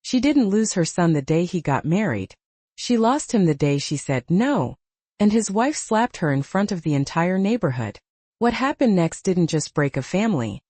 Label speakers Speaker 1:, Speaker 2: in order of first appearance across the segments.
Speaker 1: She didn't lose her son the day he got married. She lost him the day she said no, and his wife slapped her in front of the entire neighborhood. What happened next didn't just break a family.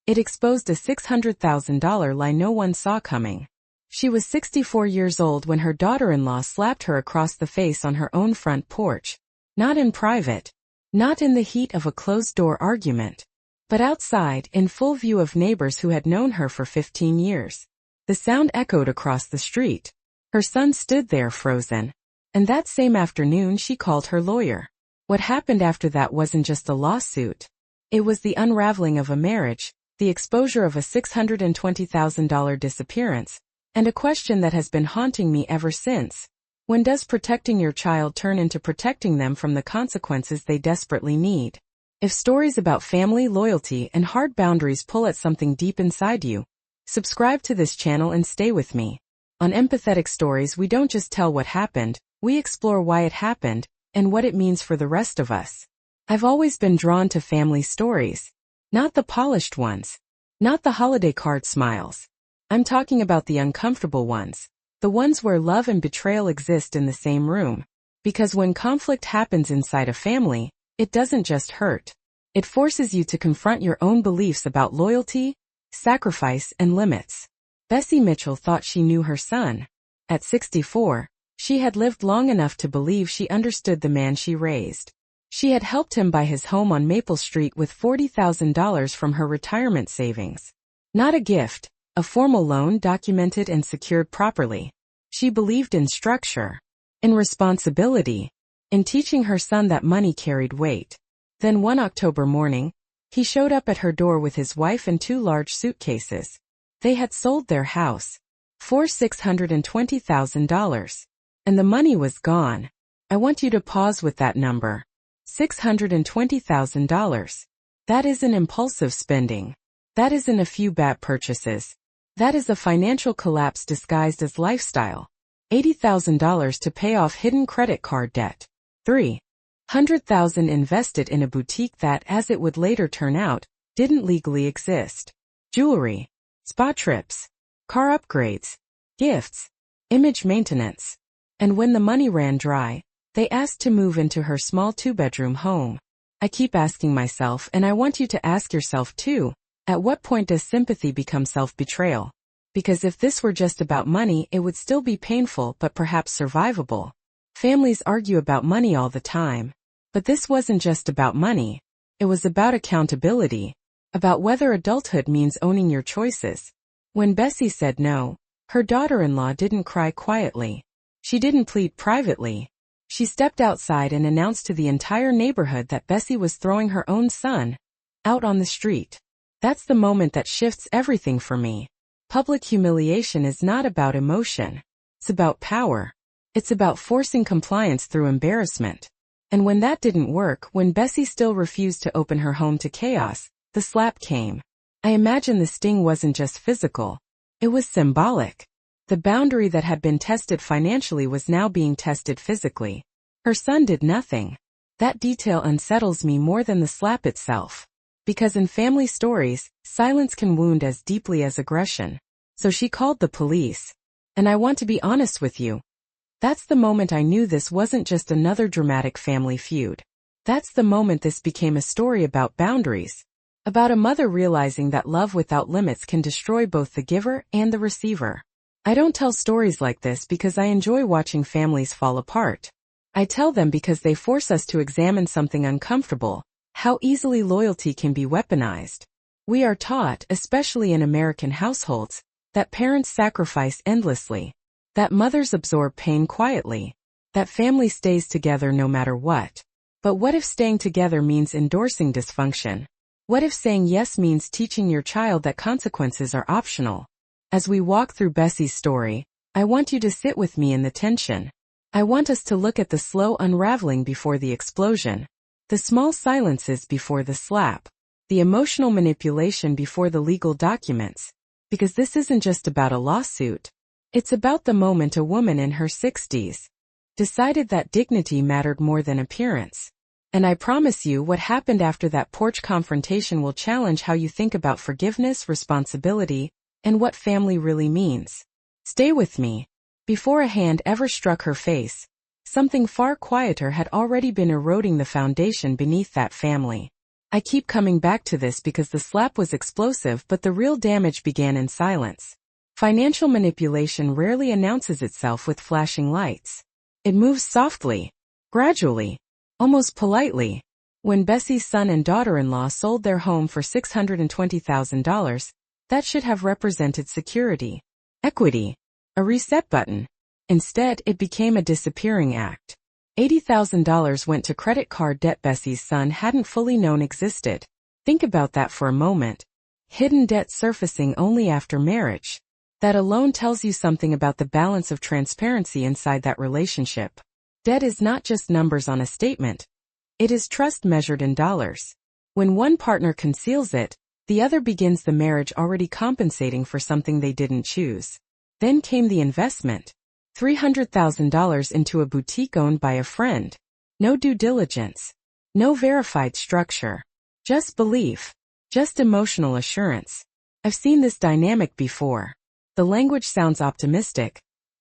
Speaker 1: It exposed a $600,000 lie no one saw coming. She was 64 years old when her daughter-in-law slapped her across the face on her own front porch. Not in private. Not in the heat of a closed-door argument. But outside, in full view of neighbors who had known her for 15 years. The sound echoed across the street. Her son stood there frozen. And that same afternoon she called her lawyer. What happened after that wasn't just a lawsuit. It was the unraveling of a marriage, the exposure of a $620,000 disappearance, and a question that has been haunting me ever since. When does protecting your child turn into protecting them from the consequences they desperately need? If stories about family, loyalty, and hard boundaries pull at something deep inside you, subscribe to this channel and stay with me. On Empathetic Stories, we don't just tell what happened, we explore why it happened, and what it means for the rest of us. I've always been drawn to family stories. Not the polished ones. Not the holiday card smiles. I'm talking about the uncomfortable ones. The ones where love and betrayal exist in the same room. Because when conflict happens inside a family, it doesn't just hurt. It forces you to confront your own beliefs about loyalty, sacrifice, and limits. Bessie Mitchell thought she knew her son. At 64, she had lived long enough to believe she understood the man she raised. She had helped him buy his home on Maple Street with $40,000 from her retirement savings. Not a gift, a formal loan documented and secured properly. She believed in structure, in responsibility, in teaching her son that money carried weight. Then one October morning, he showed up at her door with his wife and 2 large suitcases. They had sold their house for $620,000. And the money was gone. I want you to pause with that number. $620,000. That isn't impulsive spending. That isn't a few bad purchases. That is a financial collapse disguised as lifestyle. $80,000 to pay off hidden credit card debt. $300,000 invested in a boutique that, as it would later turn out, didn't legally exist. Jewelry, spa trips, car upgrades, gifts, image maintenance. And when the money ran dry, they asked to move into her small 2-bedroom home. I keep asking myself, and I want you to ask yourself too, at what point does sympathy become self-betrayal? Because if this were just about money, it would still be painful but perhaps survivable. Families argue about money all the time. But this wasn't just about money. It was about accountability. About whether adulthood means owning your choices. When Bessie said no, her daughter-in-law didn't cry quietly. She didn't plead privately. She stepped outside and announced to the entire neighborhood that Bessie was throwing her own son out on the street. That's the moment that shifts everything for me. Public humiliation is not about emotion. It's about power. It's about forcing compliance through embarrassment. And when that didn't work, when Bessie still refused to open her home to chaos, the slap came. I imagine the sting wasn't just physical. It was symbolic. The boundary that had been tested financially was now being tested physically. Her son did nothing. That detail unsettles me more than the slap itself. Because in family stories, silence can wound as deeply as aggression. So she called the police. And I want to be honest with you. That's the moment I knew this wasn't just another dramatic family feud. That's the moment this became a story about boundaries. About a mother realizing that love without limits can destroy both the giver and the receiver. I don't tell stories like this because I enjoy watching families fall apart. I tell them because they force us to examine something uncomfortable, how easily loyalty can be weaponized. We are taught, especially in American households, that parents sacrifice endlessly, that mothers absorb pain quietly, that family stays together no matter what. But what if staying together means endorsing dysfunction? What if saying yes means teaching your child that consequences are optional? As we walk through Bessie's story, I want you to sit with me in the tension. I want us to look at the slow unraveling before the explosion, the small silences before the slap, the emotional manipulation before the legal documents. Because this isn't just about a lawsuit. It's about the moment a woman in her 60s decided that dignity mattered more than appearance. And I promise you, what happened after that porch confrontation will challenge how you think about forgiveness, responsibility, and what family really means. Stay with me. Before a hand ever struck her face, something far quieter had already been eroding the foundation beneath that family. I keep coming back to this because the slap was explosive, but the real damage began in silence. Financial manipulation rarely announces itself with flashing lights. It moves softly, gradually, almost politely. When Bessie's son and daughter-in-law sold their home for $620,000, that should have represented security, equity, a reset button. Instead, it became a disappearing act. $80,000 went to credit card debt Bessie's son hadn't fully known existed. Think about that for a moment. Hidden debt surfacing only after marriage. That alone tells you something about the balance of transparency inside that relationship. Debt is not just numbers on a statement. It is trust measured in dollars. When one partner conceals it, the other begins the marriage already compensating for something they didn't choose. Then came the investment. $300,000 into a boutique owned by a friend. No due diligence. No verified structure. Just belief. Just emotional assurance. I've seen this dynamic before. The language sounds optimistic.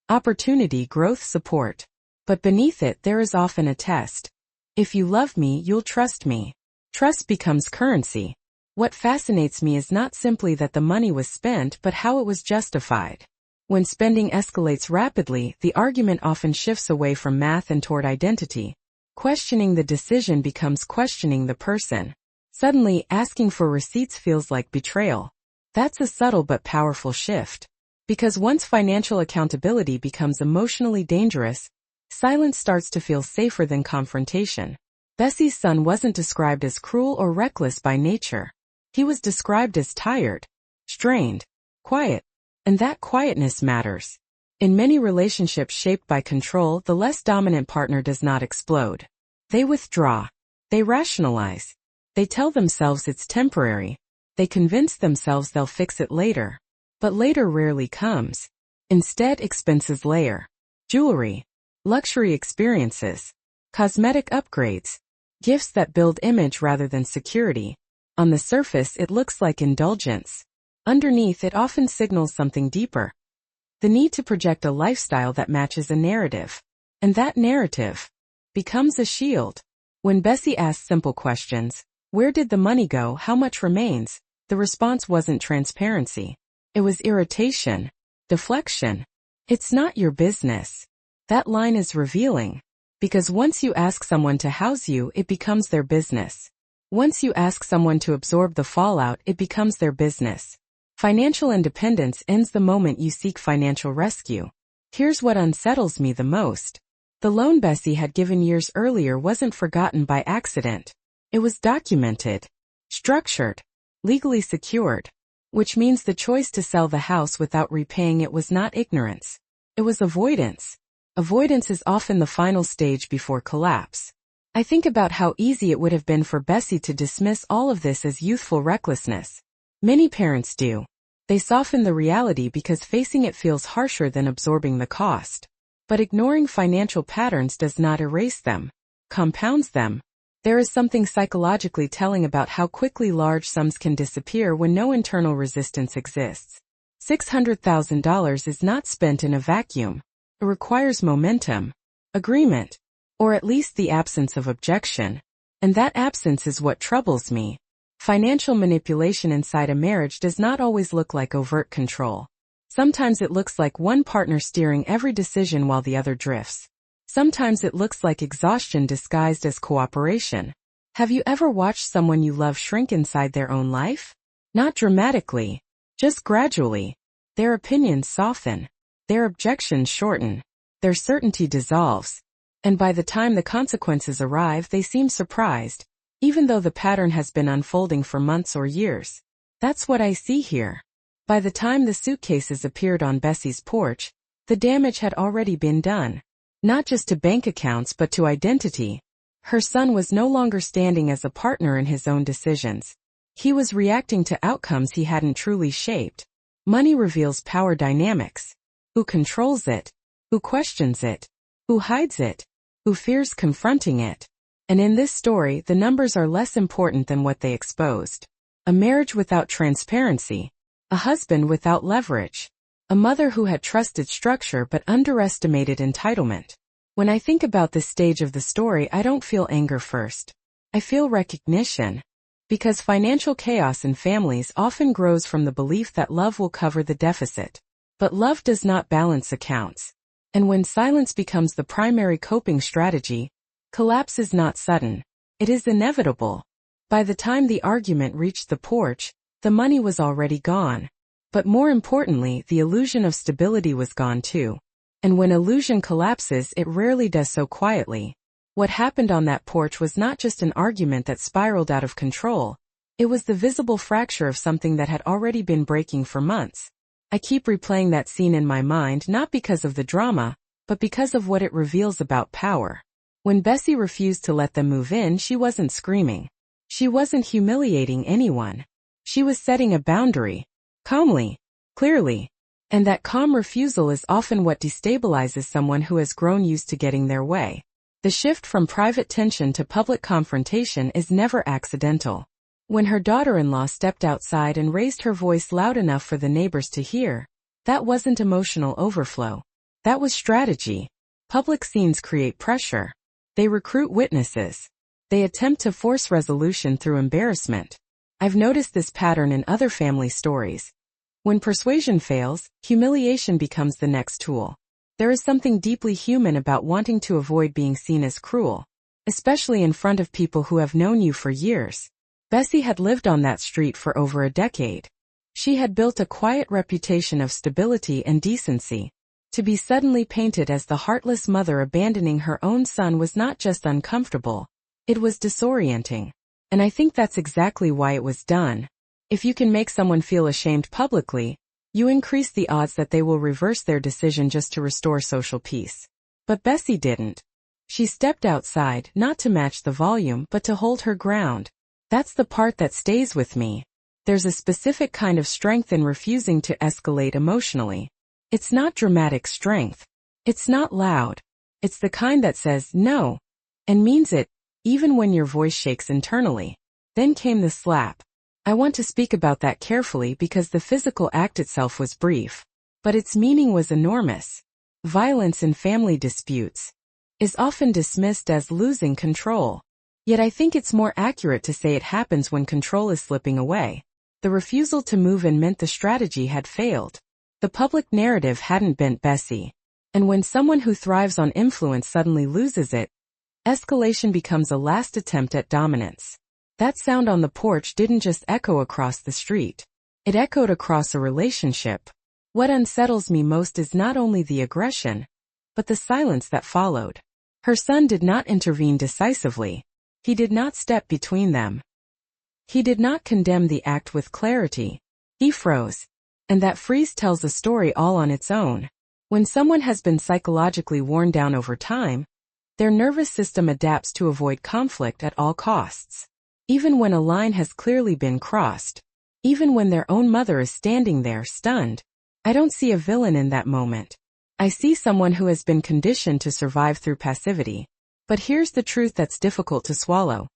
Speaker 1: Opportunity, growth, support. But beneath it there is often a test. If you love me, you'll trust me. Trust becomes currency. What fascinates me is not simply that the money was spent, but how it was justified. When spending escalates rapidly, the argument often shifts away from math and toward identity. Questioning the decision becomes questioning the person. Suddenly, asking for receipts feels like betrayal. That's a subtle but powerful shift. Because once financial accountability becomes emotionally dangerous, silence starts to feel safer than confrontation. Bessie's son wasn't described as cruel or reckless by nature. He was described as tired, strained, quiet. And that quietness matters. In many relationships shaped by control, the less dominant partner does not explode. They withdraw. They rationalize. They tell themselves it's temporary. They convince themselves they'll fix it later. But later rarely comes. Instead, expenses layer. Jewelry. Luxury experiences. Cosmetic upgrades. Gifts that build image rather than security. On the surface, it looks like indulgence. Underneath, it often signals something deeper. The need to project a lifestyle that matches a narrative. And that narrative becomes a shield. When Bessie asked simple questions, where did the money go, how much remains, the response wasn't transparency. It was irritation, deflection. It's not your business. That line is revealing. Because once you ask someone to house you, it becomes their business. Once you ask someone to absorb the fallout, it becomes their business. Financial independence ends the moment you seek financial rescue. Here's what unsettles me the most. The loan Bessie had given years earlier wasn't forgotten by accident. It was documented, structured, legally secured. Which means the choice to sell the house without repaying it was not ignorance. It was avoidance. Avoidance is often the final stage before collapse. I think about how easy it would have been for Bessie to dismiss all of this as youthful recklessness. Many parents do. They soften the reality because facing it feels harsher than absorbing the cost. But ignoring financial patterns does not erase them, compounds them. There is something psychologically telling about how quickly large sums can disappear when no internal resistance exists. $600,000 is not spent in a vacuum. It requires momentum, agreement, or at least the absence of objection. And that absence is what troubles me. Financial manipulation inside a marriage does not always look like overt control. Sometimes it looks like one partner steering every decision while the other drifts. Sometimes it looks like exhaustion disguised as cooperation. Have you ever watched someone you love shrink inside their own life? Not dramatically, just gradually. Their opinions soften. Their objections shorten. Their certainty dissolves. And by the time the consequences arrive, they seem surprised, even though the pattern has been unfolding for months or years. That's what I see here. By the time the suitcases appeared on Bessie's porch, the damage had already been done. Not just to bank accounts but to identity. Her son was no longer standing as a partner in his own decisions. He was reacting to outcomes he hadn't truly shaped. Money reveals power dynamics. Who controls it? Who questions it? Who hides it? Who fears confronting it? And in this story, the numbers are less important than what they exposed. A marriage without transparency. A husband without leverage. A mother who had trusted structure but underestimated entitlement. When I think about this stage of the story, I don't feel anger first. I feel recognition. Because financial chaos in families often grows from the belief that love will cover the deficit. But love does not balance accounts. And when silence becomes the primary coping strategy, collapse is not sudden. It is inevitable. By the time the argument reached the porch, the money was already gone. But more importantly, the illusion of stability was gone too. And when illusion collapses, it rarely does so quietly. What happened on that porch was not just an argument that spiraled out of control. It was the visible fracture of something that had already been breaking for months. I keep replaying that scene in my mind not because of the drama, but because of what it reveals about power. When Bessie refused to let them move in, she wasn't screaming. She wasn't humiliating anyone. She was setting a boundary. Calmly. Clearly. And that calm refusal is often what destabilizes someone who has grown used to getting their way. The shift from private tension to public confrontation is never accidental. When her daughter-in-law stepped outside and raised her voice loud enough for the neighbors to hear, that wasn't emotional overflow. That was strategy. Public scenes create pressure. They recruit witnesses. They attempt to force resolution through embarrassment. I've noticed this pattern in other family stories. When persuasion fails, humiliation becomes the next tool. There is something deeply human about wanting to avoid being seen as cruel, especially in front of people who have known you for years. Bessie had lived on that street for over a decade. She had built a quiet reputation of stability and decency. To be suddenly painted as the heartless mother abandoning her own son was not just uncomfortable, it was disorienting. And I think that's exactly why it was done. If you can make someone feel ashamed publicly, you increase the odds that they will reverse their decision just to restore social peace. But Bessie didn't. She stepped outside, not to match the volume, but to hold her ground. That's the part that stays with me. There's a specific kind of strength in refusing to escalate emotionally. It's not dramatic strength. It's not loud. It's the kind that says no, and means it, even when your voice shakes internally. Then came the slap. I want to speak about that carefully because the physical act itself was brief, but its meaning was enormous. Violence in family disputes is often dismissed as losing control. Yet I think it's more accurate to say it happens when control is slipping away. The refusal to move in meant the strategy had failed. The public narrative hadn't bent Bessie. And when someone who thrives on influence suddenly loses it, escalation becomes a last attempt at dominance. That sound on the porch didn't just echo across the street. It echoed across a relationship. What unsettles me most is not only the aggression, but the silence that followed. Her son did not intervene decisively. He did not step between them. He did not condemn the act with clarity. He froze. And that freeze tells a story all on its own. When someone has been psychologically worn down over time, their nervous system adapts to avoid conflict at all costs. Even when a line has clearly been crossed. Even when their own mother is standing there, stunned. I don't see a villain in that moment. I see someone who has been conditioned to survive through passivity. But here's the truth that's difficult to swallow.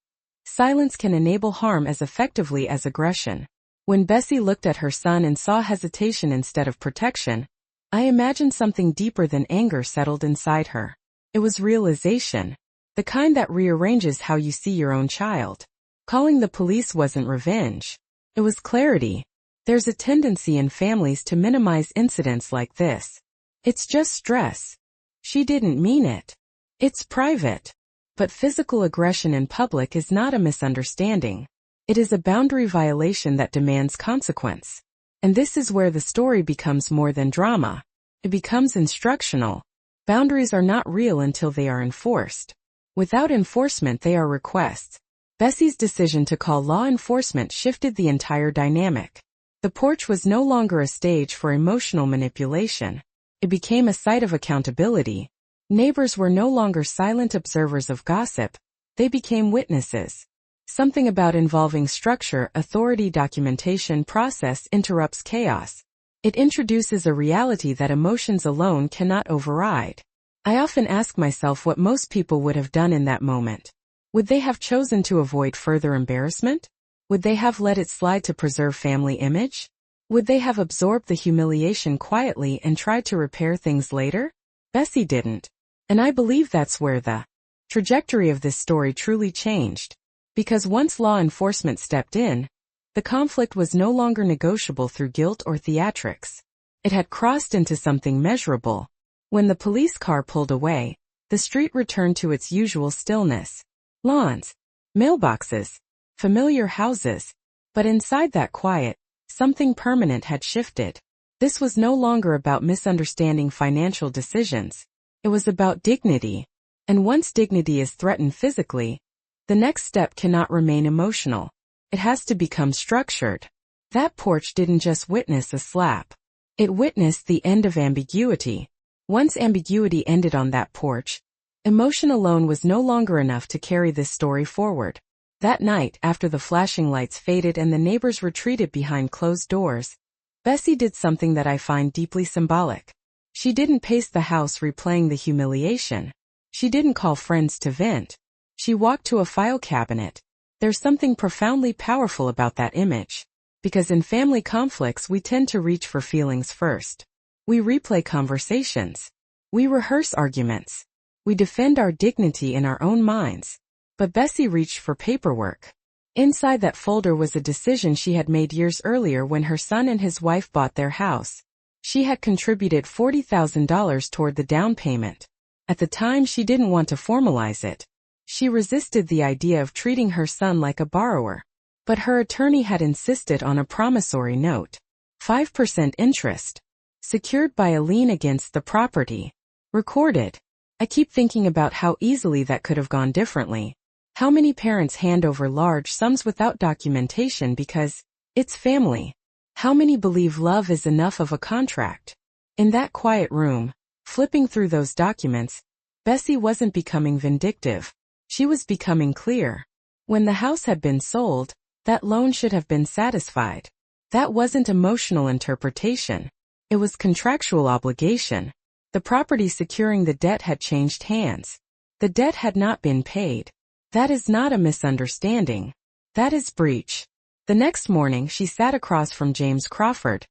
Speaker 1: Silence can enable harm as effectively as aggression. When Bessie looked at her son and saw hesitation instead of protection, I imagined something deeper than anger settled inside her. It was realization. The kind that rearranges how you see your own child. Calling the police wasn't revenge. It was clarity. There's a tendency in families to minimize incidents like this. It's just stress. She didn't mean it. It's private. But physical aggression in public is not a misunderstanding. It is a boundary violation that demands consequence. And this is where the story becomes more than drama. It becomes instructional. Boundaries are not real until they are enforced. Without enforcement, they are requests. Bessie's decision to call law enforcement shifted the entire dynamic. The porch was no longer a stage for emotional manipulation. It became a site of accountability. Neighbors were no longer silent observers of gossip. They became witnesses. Something about involving structure, authority, documentation, process interrupts chaos. It introduces a reality that emotions alone cannot override. I often ask myself what most people would have done in that moment. Would they have chosen to avoid further embarrassment? Would they have let it slide to preserve family image? Would they have absorbed the humiliation quietly and tried to repair things later? Bessie didn't. And I believe that's where the trajectory of this story truly changed. Because once law enforcement stepped in, the conflict was no longer negotiable through guilt or theatrics. It had crossed into something measurable. When the police car pulled away, the street returned to its usual stillness. Lawns, mailboxes, familiar houses. But inside that quiet, something permanent had shifted. This was no longer about misunderstanding financial decisions. It was about dignity. And once dignity is threatened physically, the next step cannot remain emotional. It has to become structured. That porch didn't just witness a slap. It witnessed the end of ambiguity. Once ambiguity ended on that porch, emotion alone was no longer enough to carry this story forward. That night, after the flashing lights faded and the neighbors retreated behind closed doors, Bessie did something that I find deeply symbolic. She didn't pace the house replaying the humiliation. She didn't call friends to vent. She walked to a file cabinet. There's something profoundly powerful about that image. Because in family conflicts we tend to reach for feelings first. We replay conversations. We rehearse arguments. We defend our dignity in our own minds. But Bessie reached for paperwork. Inside that folder was a decision she had made years earlier when her son and his wife bought their house. She had contributed $40,000 toward the down payment. At the time she didn't want to formalize it. She resisted the idea of treating her son like a borrower. But her attorney had insisted on a promissory note. 5% interest. Secured by a lien against the property. Recorded. I keep thinking about how easily that could have gone differently. How many parents hand over large sums without documentation because it's family? How many believe love is enough of a contract? In that quiet room, flipping through those documents, Bessie wasn't becoming vindictive. She was becoming clear. When the house had been sold, that loan should have been satisfied. That wasn't emotional interpretation. It was contractual obligation. The property securing the debt had changed hands. The debt had not been paid. That is not a misunderstanding. That is breach. The next morning she sat across from James Crawford,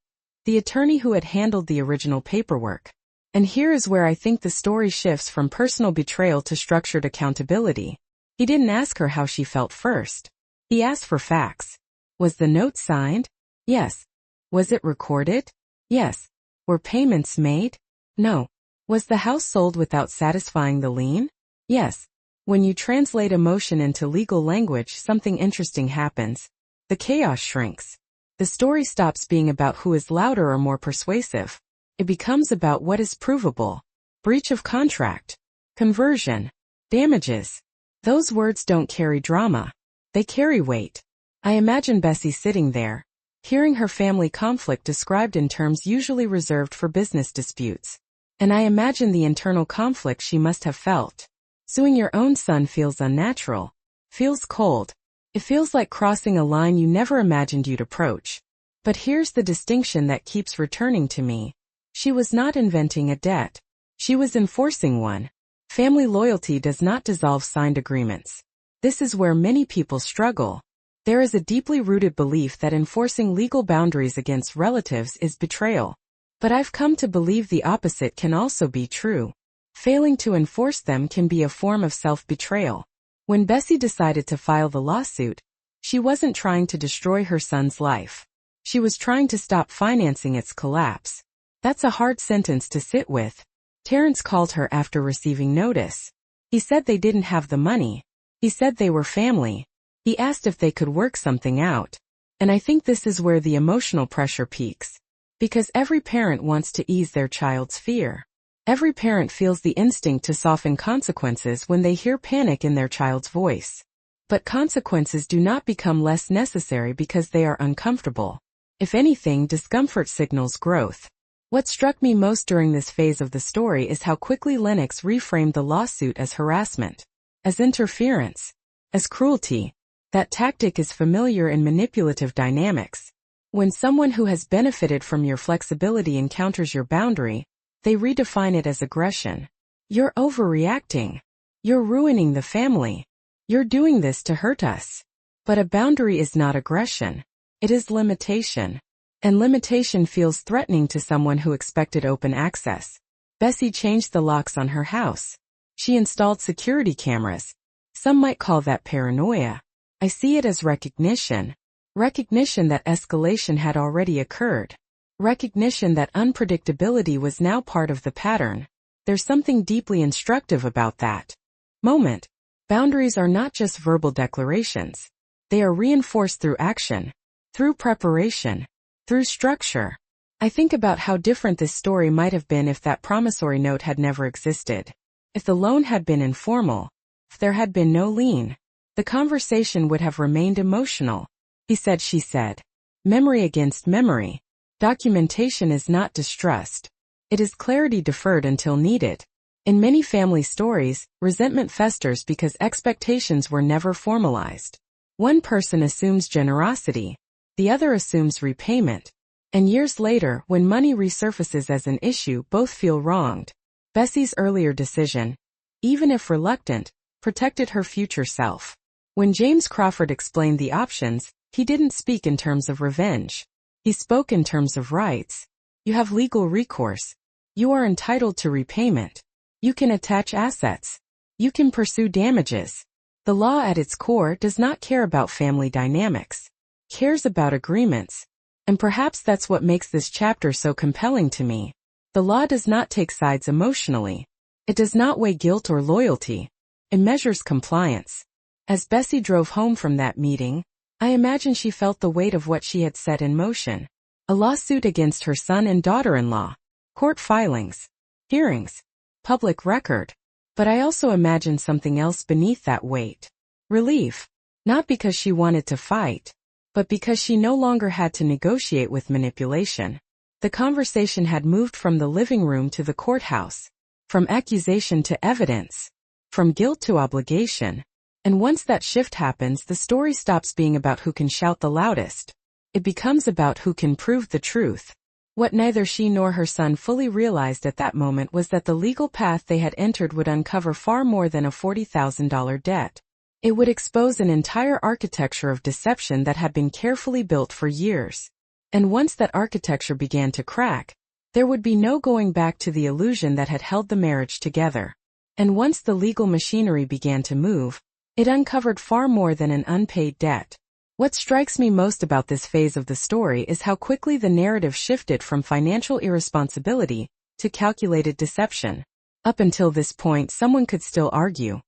Speaker 1: the attorney who had handled the original paperwork. And here is where I think the story shifts from personal betrayal to structured accountability. He didn't ask her how she felt first. He asked for facts. Was the note signed? Yes. Was it recorded? Yes. Were payments made? No. Was the house sold without satisfying the lien? Yes. When you translate emotion into legal language, something interesting happens. The chaos shrinks. The story stops being about who is louder or more persuasive. It becomes about what is provable. Breach of contract. Conversion. Damages. Those words don't carry drama. They carry weight. I imagine Bessie sitting there, hearing her family conflict described in terms usually reserved for business disputes. And I imagine the internal conflict she must have felt. Suing your own son feels unnatural. Feels cold. It feels like crossing a line you never imagined you'd approach. But here's the distinction that keeps returning to me. She was not inventing a debt. She was enforcing one. Family loyalty does not dissolve signed agreements. This is where many people struggle. There is a deeply rooted belief that enforcing legal boundaries against relatives is betrayal. But I've come to believe the opposite can also be true. Failing to enforce them can be a form of self-betrayal. When Bessie decided to file the lawsuit, she wasn't trying to destroy her son's life. She was trying to stop financing its collapse. That's a hard sentence to sit with. Terrence called her after receiving notice. He said they didn't have the money. He said they were family. He asked if they could work something out. And I think this is where the emotional pressure peaks. Because every parent wants to ease their child's fear. Every parent feels the instinct to soften consequences when they hear panic in their child's voice. But consequences do not become less necessary because they are uncomfortable. If anything, discomfort signals growth. What struck me most during this phase of the story is how quickly Lennox reframed the lawsuit as harassment, as interference, as cruelty. That tactic is familiar in manipulative dynamics. When someone who has benefited from your flexibility encounters your boundary, they redefine it as aggression. You're overreacting. You're ruining the family. You're doing this to hurt us. But a boundary is not aggression. It is limitation. And limitation feels threatening to someone who expected open access. Bessie changed the locks on her house. She installed security cameras. Some might call that paranoia. I see it as recognition. Recognition that escalation had already occurred. Recognition that unpredictability was now part of the pattern. There's something deeply instructive about that moment. Boundaries are not just verbal declarations. They are reinforced through action, through preparation, through structure. I think about how different this story might have been if that promissory note had never existed. If the loan had been informal, if there had been no lien, the conversation would have remained emotional. He said, she said. Memory against memory. Documentation is not distrust. It is clarity deferred until needed. In many family stories, resentment festers because expectations were never formalized. One person assumes generosity, the other assumes repayment. And years later, when money resurfaces as an issue, both feel wronged. Bessie's earlier decision, even if reluctant, protected her future self. When James Crawford explained the options, he didn't speak in terms of revenge. He spoke in terms of rights. You have legal recourse. You are entitled to repayment. You can attach assets. You can pursue damages. The law at its core does not care about family dynamics. It cares about agreements. And perhaps that's what makes this chapter so compelling to me. The law does not take sides emotionally. It does not weigh guilt or loyalty. It measures compliance. As Bessie drove home from that meeting, I imagine she felt the weight of what she had set in motion. A lawsuit against her son and daughter-in-law. Court filings. Hearings. Public record. But I also imagine something else beneath that weight. Relief. Not because she wanted to fight, but because she no longer had to negotiate with manipulation. The conversation had moved from the living room to the courthouse, from accusation to evidence, from guilt to obligation. And once that shift happens, the story stops being about who can shout the loudest. It becomes about who can prove the truth. What neither she nor her son fully realized at that moment was that the legal path they had entered would uncover far more than a $40,000 debt. It would expose an entire architecture of deception that had been carefully built for years. And once that architecture began to crack, there would be no going back to the illusion that had held the marriage together. And once the legal machinery began to move, it uncovered far more than an unpaid debt. What strikes me most about this phase of the story is how quickly the narrative shifted from financial irresponsibility to calculated deception. Up until this point, someone could still argue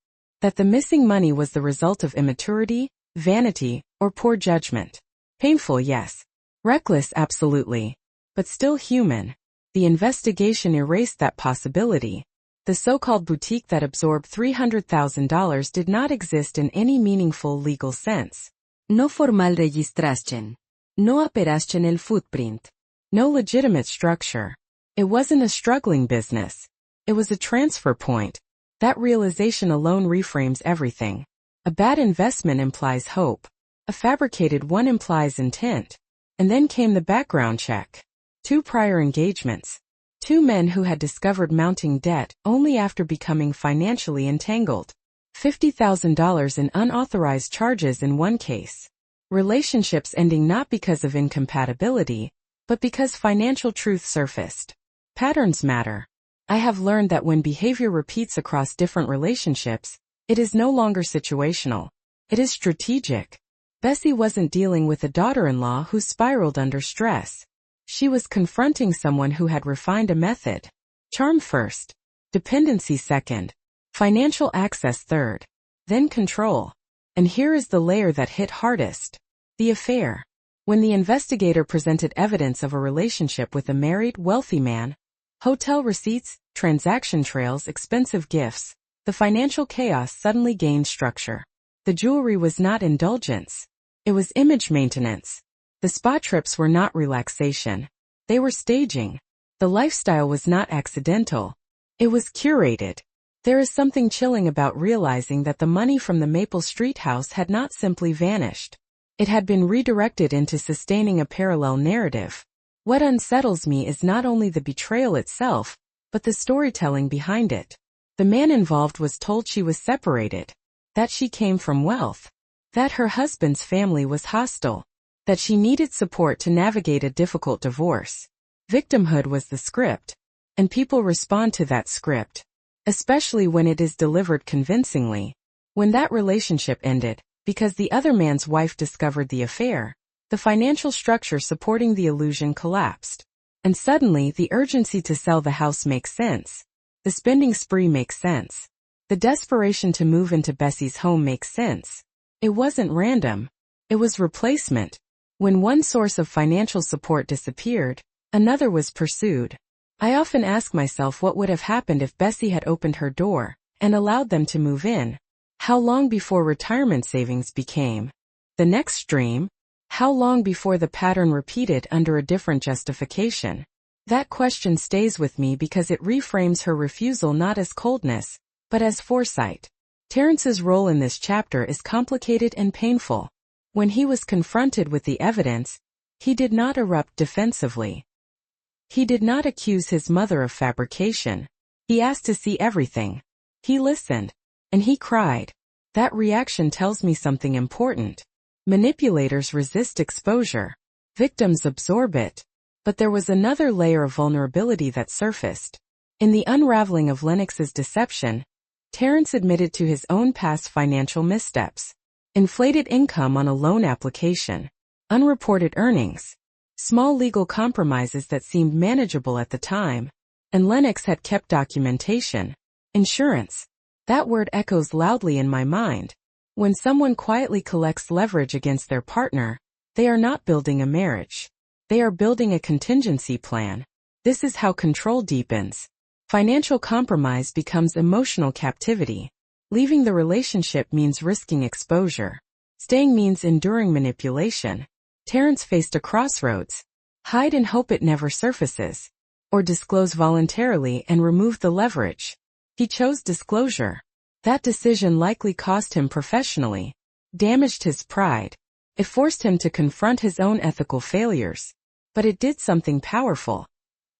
Speaker 1: that the missing money was the result of immaturity, vanity, or poor judgment. Painful, yes. Reckless, absolutely. But still human. The investigation erased that possibility. The so-called boutique that absorbed $300,000 did not exist in any meaningful legal sense. No formal registración. No operación el footprint. No legitimate structure. It wasn't a struggling business. It was a transfer point. That realization alone reframes everything. A bad investment implies hope. A fabricated one implies intent. And then came the background check. 2 prior engagements. 2 men who had discovered mounting debt only after becoming financially entangled. $50,000 in unauthorized charges in one case. Relationships ending not because of incompatibility, but because financial truth surfaced. Patterns matter. I have learned that when behavior repeats across different relationships, it is no longer situational. It is strategic. Bessie wasn't dealing with a daughter-in-law who spiraled under stress. She was confronting someone who had refined a method. Charm first. Dependency second. Financial access third. Then control. And here is the layer that hit hardest. The affair. When the investigator presented evidence of a relationship with a married, wealthy man, hotel receipts, transaction trails, expensive gifts, the financial chaos suddenly gained structure. The jewelry was not indulgence. It was image maintenance. The spa trips were not relaxation. They were staging. The lifestyle was not accidental. It was curated. There is something chilling about realizing that the money from the Maple Street house had not simply vanished. It had been redirected into sustaining a parallel narrative. What unsettles me is not only the betrayal itself, but the storytelling behind it. The man involved was told she was separated, that she came from wealth, that her husband's family was hostile. that she needed support to navigate a difficult divorce. Victimhood was the script, and people respond to that script, especially when it is delivered convincingly. When that relationship ended, because the other man's wife discovered the affair, the financial structure supporting the illusion collapsed. And suddenly the urgency to sell the house makes sense. The spending spree makes sense. The desperation to move into Bessie's home makes sense. It wasn't random. It was replacement. When one source of financial support disappeared, another was pursued. I often ask myself what would have happened if Bessie had opened her door and allowed them to move in. How long before retirement savings became the next dream? How long before the pattern repeated under a different justification? That question stays with me because it reframes her refusal not as coldness, but as foresight. Terrence's role in this chapter is complicated and painful. When he was confronted with the evidence, he did not erupt defensively. He did not accuse his mother of fabrication. He asked to see everything. He listened. And he cried. That reaction tells me something important. Manipulators resist exposure. Victims absorb it. But there was another layer of vulnerability that surfaced. In the unraveling of Lennox's deception, Terrence admitted to his own past financial missteps. Inflated income on a loan application. Unreported earnings. Small legal compromises that seemed manageable at the time. And Lennox had kept documentation. Insurance. That word echoes loudly in my mind. When someone quietly collects leverage against their partner, they are not building a marriage. They are building a contingency plan. This is how control deepens. Financial compromise becomes emotional captivity. Leaving the relationship means risking exposure. Staying means enduring manipulation. Terrence faced a crossroads. Hide and hope it never surfaces. Or disclose voluntarily and remove the leverage. He chose disclosure. That decision likely cost him professionally, damaged his pride. It forced him to confront his own ethical failures. But it did something powerful.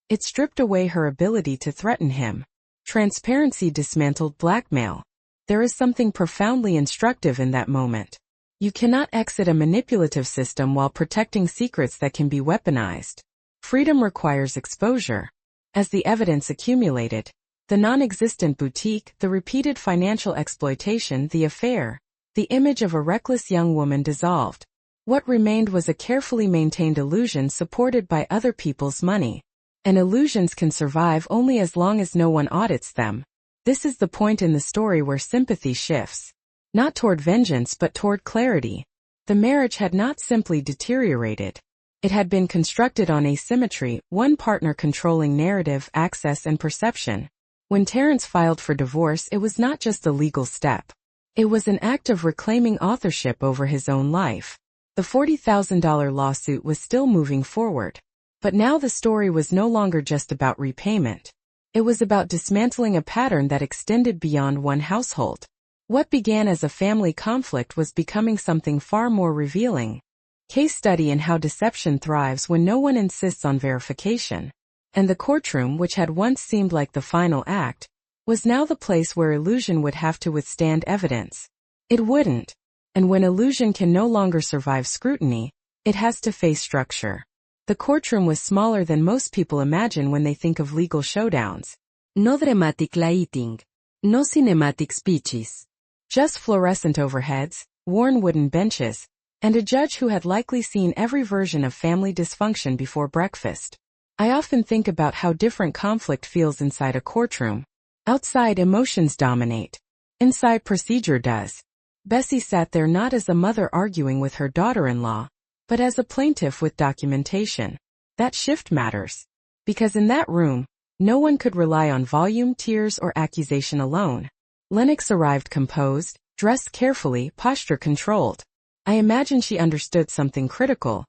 Speaker 1: It stripped away her ability to threaten him. Transparency dismantled blackmail. There is something profoundly instructive in that moment. You cannot exit a manipulative system while protecting secrets that can be weaponized. Freedom requires exposure. As the evidence accumulated, the non-existent boutique, the repeated financial exploitation, the affair, the image of a reckless young woman dissolved. What remained was a carefully maintained illusion supported by other people's money. And illusions can survive only as long as no one audits them. This is the point in the story where sympathy shifts. Not toward vengeance but toward clarity. The marriage had not simply deteriorated. It had been constructed on asymmetry, one partner controlling narrative, access, and perception. When Terrence filed for divorce, it was not just a legal step. It was an act of reclaiming authorship over his own life. The $40,000 lawsuit was still moving forward. But now the story was no longer just about repayment. It was about dismantling a pattern that extended beyond one household. What began as a family conflict was becoming something far more revealing. Case study in how deception thrives when no one insists on verification. And the courtroom, which had once seemed like the final act, was now the place where illusion would have to withstand evidence. It wouldn't. And when illusion can no longer survive scrutiny, it has to face structure. The courtroom was smaller than most people imagine when they think of legal showdowns. No dramatic lighting. No cinematic speeches. Just fluorescent overheads, worn wooden benches, and a judge who had likely seen every version of family dysfunction before breakfast. I often think about how different conflict feels inside a courtroom. Outside, emotions dominate. Inside, procedure does. Bessie sat there not as a mother arguing with her daughter-in-law, but as a plaintiff with documentation. That shift matters. Because in that room, no one could rely on volume, tears, or accusation alone. Lennox arrived composed, dressed carefully, posture controlled. I imagine she understood something critical.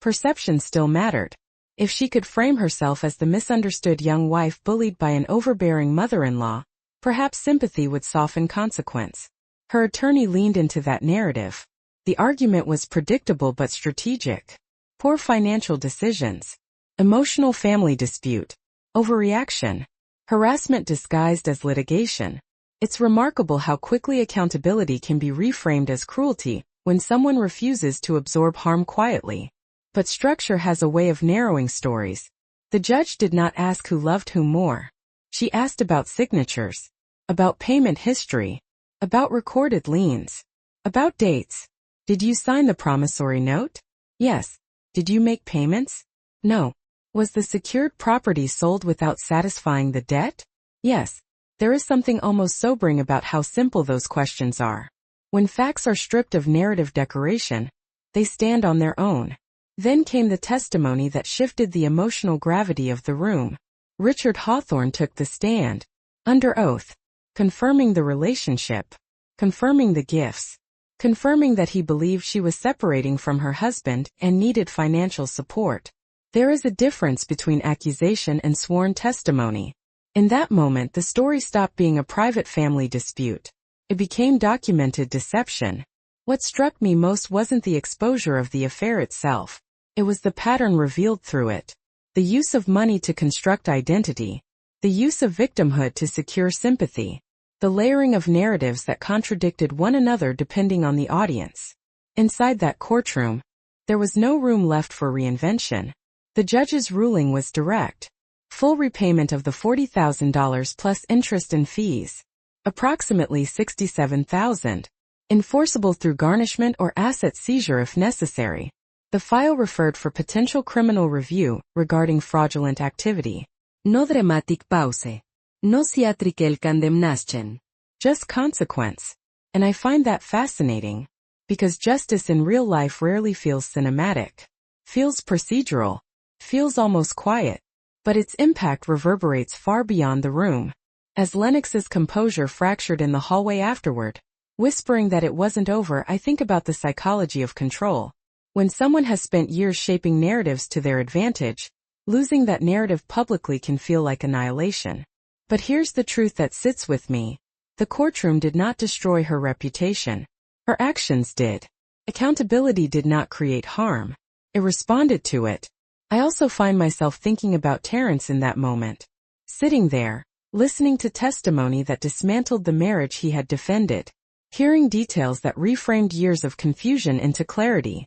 Speaker 1: Perception still mattered. If she could frame herself as the misunderstood young wife bullied by an overbearing mother-in-law, perhaps sympathy would soften consequence. Her attorney leaned into that narrative. The argument was predictable but strategic. Poor financial decisions. Emotional family dispute. Overreaction. Harassment disguised as litigation. It's remarkable how quickly accountability can be reframed as cruelty when someone refuses to absorb harm quietly. But structure has a way of narrowing stories. The judge did not ask who loved whom more. She asked about signatures, about payment history, about recorded liens, about dates. Did you sign the promissory note? Yes. Did you make payments? No. Was the secured property sold without satisfying the debt? Yes. There is something almost sobering about how simple those questions are. When facts are stripped of narrative decoration, they stand on their own. Then came the testimony that shifted the emotional gravity of the room. Richard Hawthorne took the stand, under oath, confirming the relationship, confirming the gifts, confirming that he believed she was separating from her husband and needed financial support. There is a difference between accusation and sworn testimony. In that moment, the story stopped being a private family dispute. It became documented deception. What struck me most wasn't the exposure of the affair itself. It was the pattern revealed through it. The use of money to construct identity. The use of victimhood to secure sympathy. The layering of narratives that contradicted one another depending on the audience. Inside that courtroom, there was no room left for reinvention. The judge's ruling was direct. Full repayment of the $40,000 plus interest and fees. Approximately $67,000. Enforceable through garnishment or asset seizure if necessary. The file referred for potential criminal review regarding fraudulent activity.
Speaker 2: No dramatic pause. No theatrical condemnation.
Speaker 1: Just consequence. And I find that fascinating. Because justice in real life rarely feels cinematic. Feels procedural. Feels almost quiet. But its impact reverberates far beyond the room. As Lennox's composure fractured in the hallway afterward, whispering that it wasn't over, I think about the psychology of control. When someone has spent years shaping narratives to their advantage, losing that narrative publicly can feel like annihilation. But here's the truth that sits with me. The courtroom did not destroy her reputation. Her actions did. Accountability did not create harm. It responded to it. I also find myself thinking about Terrence in that moment. Sitting there, listening to testimony that dismantled the marriage he had defended. Hearing details that reframed years of confusion into clarity.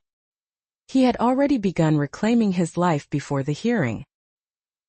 Speaker 1: He had already begun reclaiming his life before the hearing.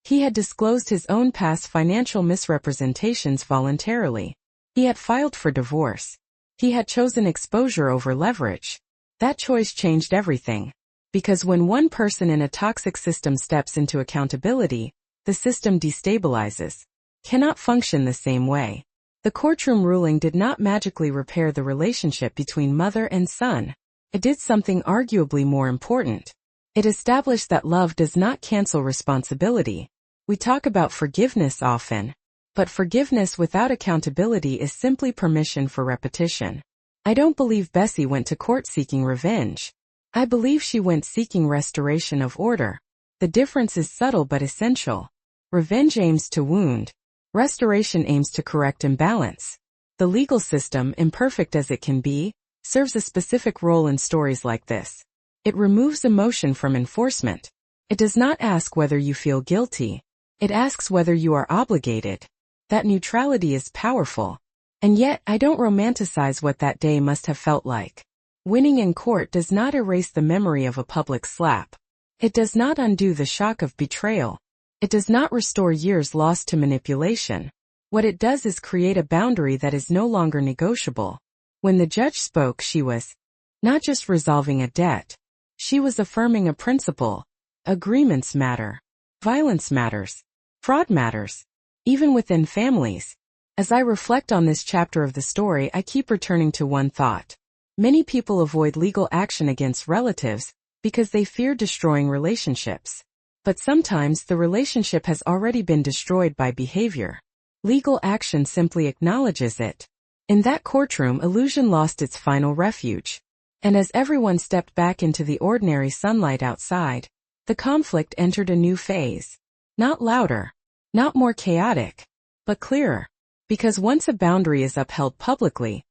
Speaker 1: He had disclosed his own past financial misrepresentations voluntarily. He had filed for divorce. He had chosen exposure over leverage. That choice changed everything. Because when one person in a toxic system steps into accountability, the system destabilizes. Cannot function the same way. The courtroom ruling did not magically repair the relationship between mother and son. It did something arguably more important. It established that love does not cancel responsibility. We talk about forgiveness often. But forgiveness without accountability is simply permission for repetition. I don't believe Bessie went to court seeking revenge. I believe she went seeking restoration of order. The difference is subtle but essential. Revenge aims to wound. Restoration aims to correct imbalance. The legal system, imperfect as it can be, serves a specific role in stories like this. It removes emotion from enforcement. It does not ask whether you feel guilty. It asks whether you are obligated. That neutrality is powerful. And yet, I don't romanticize what that day must have felt like. Winning in court does not erase the memory of a public slap. It does not undo the shock of betrayal. It does not restore years lost to manipulation. What it does is create a boundary that is no longer negotiable. When the judge spoke, she was not just resolving a debt. She was affirming a principle. Agreements matter. Violence matters. Fraud matters. Even within families. As I reflect on this chapter of the story, I keep returning to one thought. Many people avoid legal action against relatives because they fear destroying relationships. But sometimes the relationship has already been destroyed by behavior. Legal action simply acknowledges it. In that courtroom, illusion lost its final refuge. And as everyone stepped back into the ordinary sunlight outside, the conflict entered a new phase. Not louder, not more chaotic, but clearer. Because once a boundary is upheld publicly,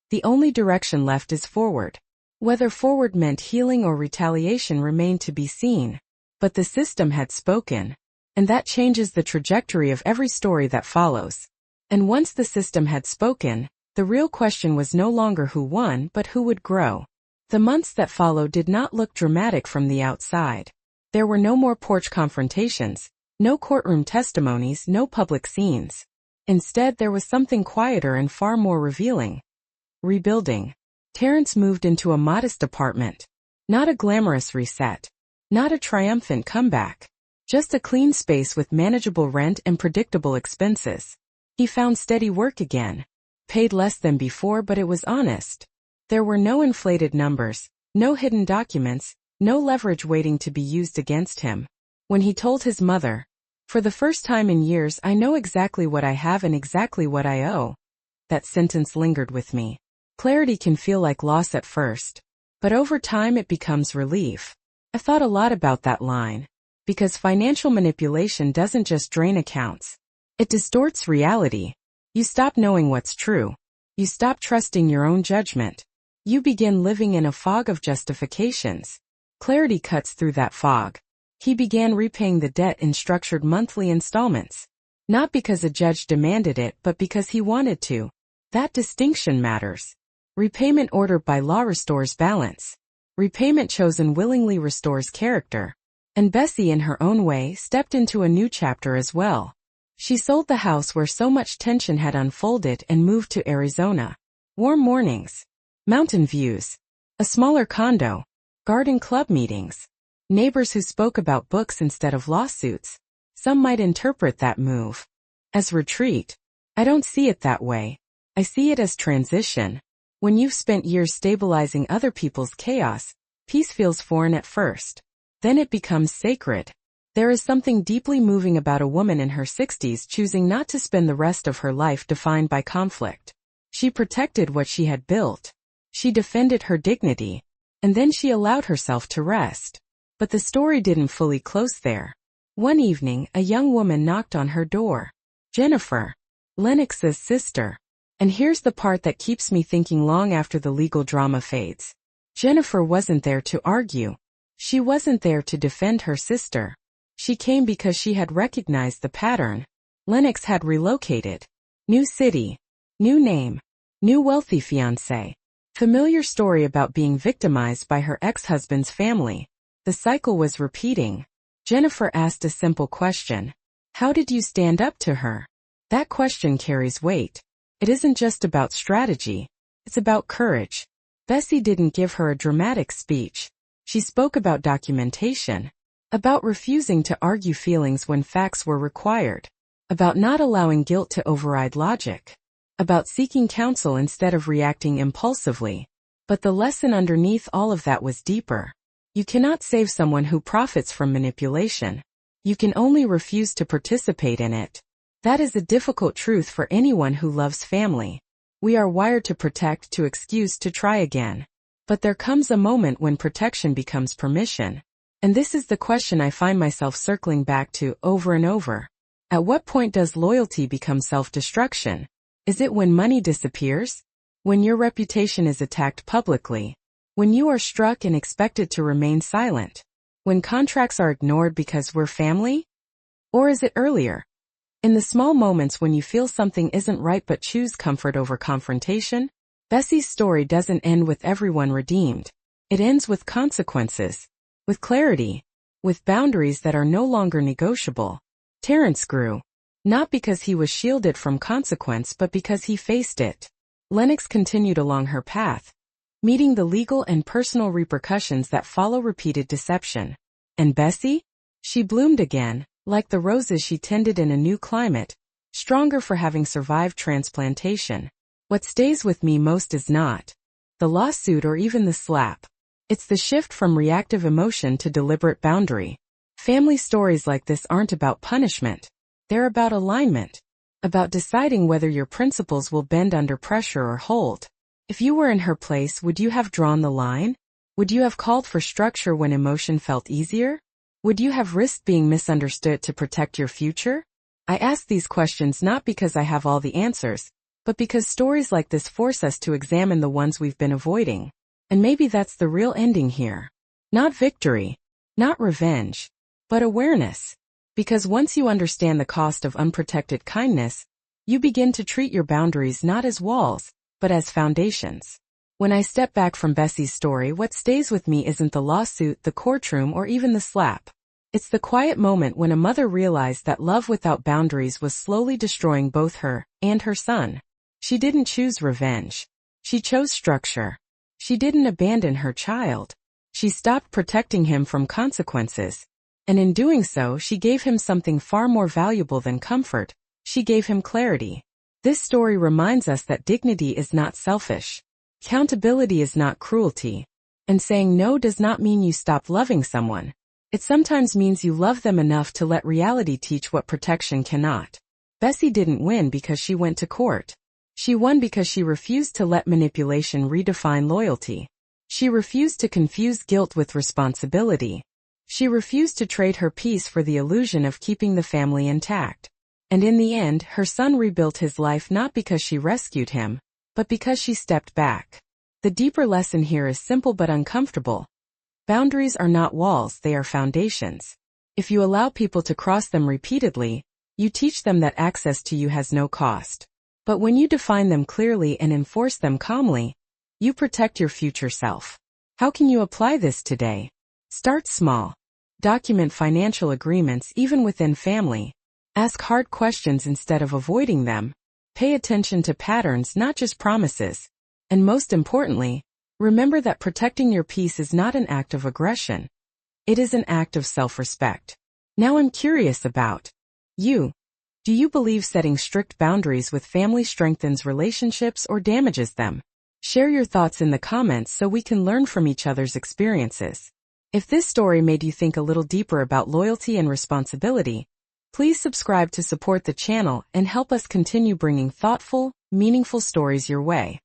Speaker 1: the only direction left is forward. Whether forward meant healing or retaliation remained to be seen. But the system had spoken. And that changes the trajectory of every story that follows. And once the system had spoken, the real question was no longer who won but who would grow. The months that followed did not look dramatic from the outside. There were no more porch confrontations, no courtroom testimonies, no public scenes. Instead, there was something quieter and far more revealing. Rebuilding. Terrence moved into a modest apartment. Not a glamorous reset. Not a triumphant comeback. Just a clean space with manageable rent and predictable expenses. He found steady work again. Paid less than before, but it was honest. There were no inflated numbers, no hidden documents, no leverage waiting to be used against him. When he told his mother, "For the first time in years I know exactly what I have and exactly what I owe," that sentence lingered with me. Clarity can feel like loss at first, but over time it becomes relief. I've thought a lot about that line, because financial manipulation doesn't just drain accounts. It distorts reality. You stop knowing what's true. You stop trusting your own judgment. You begin living in a fog of justifications. Clarity cuts through that fog. He began repaying the debt in structured monthly installments. Not because a judge demanded it, but because he wanted to. That distinction matters. Repayment ordered by law restores balance. Repayment chosen willingly restores character. And Bessie, in her own way, stepped into a new chapter as well. She sold the house where so much tension had unfolded and moved to Arizona. Warm mornings. Mountain views. A smaller condo. Garden club meetings. Neighbors who spoke about books instead of lawsuits. Some might interpret that move as retreat. I don't see it that way. I see it as transition. When you've spent years stabilizing other people's chaos, peace feels foreign at first. Then it becomes sacred. There is something deeply moving about a woman in her 60s choosing not to spend the rest of her life defined by conflict. She protected what she had built. She defended her dignity. And then she allowed herself to rest. But the story didn't fully close there. One evening, a young woman knocked on her door. Jennifer. Lennox's sister. And here's the part that keeps me thinking long after the legal drama fades. Jennifer wasn't there to argue. She wasn't there to defend her sister. She came because she had recognized the pattern. Lennox had relocated. New city. New name. New wealthy fiancé. Familiar story about being victimized by her ex-husband's family. The cycle was repeating. Jennifer asked a simple question. How did you stand up to her? That question carries weight. It isn't just about strategy. It's about courage. Bessie didn't give her a dramatic speech. She spoke about documentation. About refusing to argue feelings when facts were required. About not allowing guilt to override logic. About seeking counsel instead of reacting impulsively. But the lesson underneath all of that was deeper. You cannot save someone who profits from manipulation. You can only refuse to participate in it. That is a difficult truth for anyone who loves family. We are wired to protect, to excuse, to try again. But there comes a moment when protection becomes permission. And this is the question I find myself circling back to over and over. At what point does loyalty become self-destruction? Is it when money disappears? When your reputation is attacked publicly? When you are struck and expected to remain silent? When contracts are ignored because we're family? Or is it earlier? In the small moments when you feel something isn't right but choose comfort over confrontation? Bessie's story doesn't end with everyone redeemed. It ends with consequences. With clarity. With boundaries that are no longer negotiable. Terrence grew. Not because he was shielded from consequence but because he faced it. Lennox continued along her path, meeting the legal and personal repercussions that follow repeated deception. And Bessie? She bloomed again, like the roses she tended in a new climate, stronger for having survived transplantation. What stays with me most is not the lawsuit or even the slap. It's the shift from reactive emotion to deliberate boundary. Family stories like this aren't about punishment. They're about alignment. About deciding whether your principles will bend under pressure or hold. If you were in her place, would you have drawn the line? Would you have called for structure when emotion felt easier? Would you have risked being misunderstood to protect your future? I ask these questions not because I have all the answers, but because stories like this force us to examine the ones we've been avoiding. And maybe that's the real ending here. Not victory. Not revenge. But awareness. Because once you understand the cost of unprotected kindness, you begin to treat your boundaries not as walls, but as foundations. When I step back from Bessie's story, what stays with me isn't the lawsuit, the courtroom, or even the slap. It's the quiet moment when a mother realized that love without boundaries was slowly destroying both her and her son. She didn't choose revenge. She chose structure. She didn't abandon her child. She stopped protecting him from consequences. And in doing so, she gave him something far more valuable than comfort. She gave him clarity. This story reminds us that dignity is not selfish. Accountability is not cruelty. And saying no does not mean you stop loving someone. It sometimes means you love them enough to let reality teach what protection cannot. Bessie didn't win because she went to court. She won because she refused to let manipulation redefine loyalty. She refused to confuse guilt with responsibility. She refused to trade her peace for the illusion of keeping the family intact. And in the end, her son rebuilt his life not because she rescued him, but because she stepped back. The deeper lesson here is simple but uncomfortable. Boundaries are not walls, they are foundations. If you allow people to cross them repeatedly, you teach them that access to you has no cost. But when you define them clearly and enforce them calmly, you protect your future self. How can you apply this today? Start small. Document financial agreements even within family. Ask hard questions instead of avoiding them. Pay attention to patterns, not just promises. And most importantly, remember that protecting your peace is not an act of aggression. It is an act of self-respect. Now I'm curious about you. Do you believe setting strict boundaries with family strengthens relationships or damages them? Share your thoughts in the comments so we can learn from each other's experiences. If this story made you think a little deeper about loyalty and responsibility, please subscribe to support the channel and help us continue bringing thoughtful, meaningful stories your way.